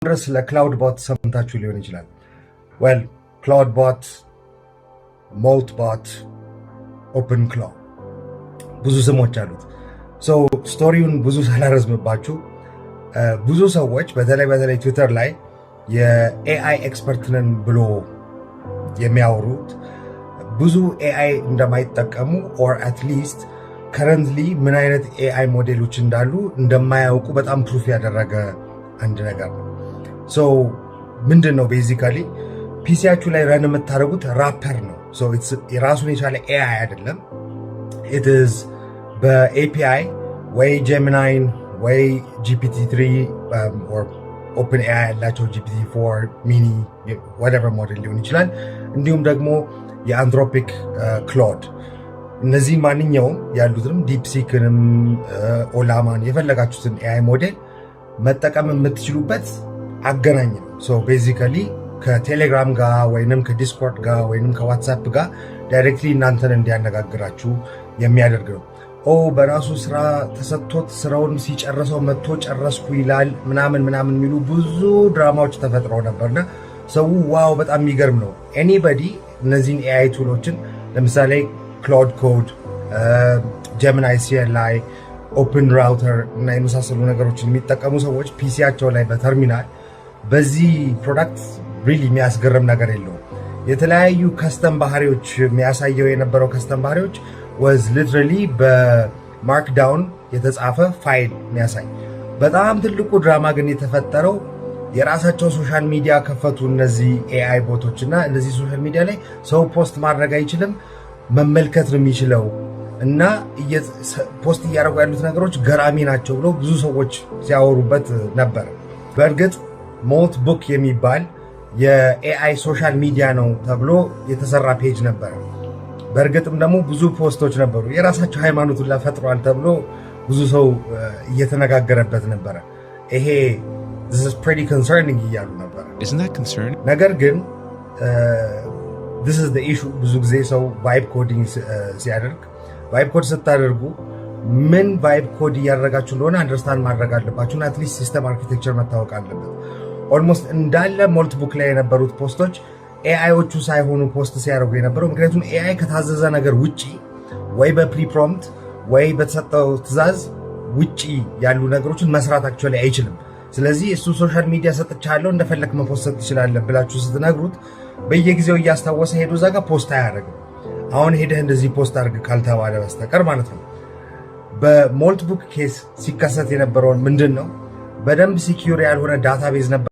ድረስ ለክላውድ ቦት ሰምታችሁ ሊሆን ይችላል። ዌል ክላውድ ቦት፣ ሞልት ቦት፣ ኦፕን ክላው ብዙ ስሞች አሉት። ስቶሪውን ብዙ ሳላረዝምባችሁ ብዙ ሰዎች በተለይ ትዊተር ላይ የኤአይ ኤክስፐርት ነን ብሎ የሚያወሩት ብዙ ኤአይ እንደማይጠቀሙ ኦር አትሊስት ከረንትሊ ምን አይነት ኤአይ ሞዴሎች እንዳሉ እንደማያውቁ በጣም ፕሩፍ ያደረገ አንድ ነገር ነው። ምንድን ነው ቤዚካሊ ፒሲያችሁ ላይ ረን የምታደርጉት ራፐር ነው። የራሱን የቻለ ኤአይ አይደለም። ኢትዝ በኤፒአይ ወይ ጀሚናይን ወይ ጂፒቲ3 ኦፕን ኤአይ ያላቸው ጂፒቲ4 ሚኒ ወደቨር ሞዴል ሊሆን ይችላል። እንዲሁም ደግሞ የአንትሮፒክ ክሎድ እነዚህ ማንኛውም ያሉትንም ዲፕሲክንም ኦላማን የፈለጋችሁትን ኤአይ ሞዴል መጠቀም የምትችሉበት አገናኝ ነው። ቤዚካሊ ከቴሌግራም ጋር ወይንም ከዲስኮርድ ጋር ወይንም ከዋትሳፕ ጋር ዳይሬክትሊ እናንተን እንዲያነጋግራችሁ የሚያደርግ ነው። በራሱ ስራ ተሰጥቶት ስራውን ሲጨርሰው መጥቶ ጨረስኩ ይላል ምናምን የሚሉ ብዙ ድራማዎች ተፈጥረው ነበርና ሰው ዋው በጣም የሚገርም ነው። ኤኒባዲ እነዚህን ኤአይ ቱሎችን ለምሳሌ ክላውድ ኮድ፣ ጀሚናይ ሲኤልአይ፣ ኦፕን ራውተር እና የመሳሰሉ ነገሮችን የሚጠቀሙ ሰዎች ፒሲያቸው ላይ በተርሚናል በዚህ ፕሮዳክት ሪሊ የሚያስገርም ነገር የለውም። የተለያዩ ከስተም ባህሪዎች የሚያሳየው የነበረው ከስተም ባህሪዎች ወዝ ሊትራሊ በማርክዳውን የተጻፈ ፋይል የሚያሳይ። በጣም ትልቁ ድራማ ግን የተፈጠረው የራሳቸው ሶሻል ሚዲያ ከፈቱ እነዚህ ኤአይ ቦቶች እና እነዚህ ሶሻል ሚዲያ ላይ ሰው ፖስት ማድረግ አይችልም መመልከት ነው የሚችለው እና ፖስት እያደረጉ ያሉት ነገሮች ገራሚ ናቸው ብሎ ብዙ ሰዎች ሲያወሩበት ነበር። በእርግጥ ሞልት ቡክ የሚባል የኤአይ ሶሻል ሚዲያ ነው ተብሎ የተሰራ ፔጅ ነበረ። በእርግጥም ደግሞ ብዙ ፖስቶች ነበሩ። የራሳቸው ሃይማኖቱን ፈጥሯል ተብሎ ብዙ ሰው እየተነጋገረበት ነበረ። ይሄ this is pretty concerning እያሉ ነበር። Isn't that concerning? ነገር ግን this is the issue። ብዙ ጊዜ ሰው ቫይብ ኮዲንግ ሲያደርግ ቫይብ ኮድ ስታደርጉ ምን ቫይብ ኮድ እያደረጋችሁ እንደሆነ አንደርስታንድ ማድረግ አለባችሁ እና አትሊስት ሲስተም አርኪቴክቸር መታወቅ አለበት። ኦልሞስት እንዳለ ሞልት ቡክ ላይ የነበሩት ፖስቶች ኤአይዎቹ ሳይሆኑ ፖስት ሲያደርጉ የነበረው። ምክንያቱም ኤአይ ከታዘዘ ነገር ውጪ ወይ በፕሪ ፕሮምፕት ወይ በተሰጠው ትዕዛዝ ውጪ ያሉ ነገሮችን መስራት አክቹዋሊ አይችልም። ስለዚህ እሱ ሶሻል ሚዲያ ሰጥቻለሁ እንደፈለክ መፖስት ትችላለህ ብላችሁ ስትነግሩት በየጊዜው እያስታወሰ ሄዶ እዛ ጋር ፖስት አያደርግም። አሁን ሄደህ እንደዚህ ፖስት አድርግ ካልተባለ በስተቀር ማለት ነው። በሞልት ቡክ ኬስ ሲከሰት የነበረውን ምንድን ነው በደንብ ሲኪዩር ያልሆነ ዳታቤዝ ነበር።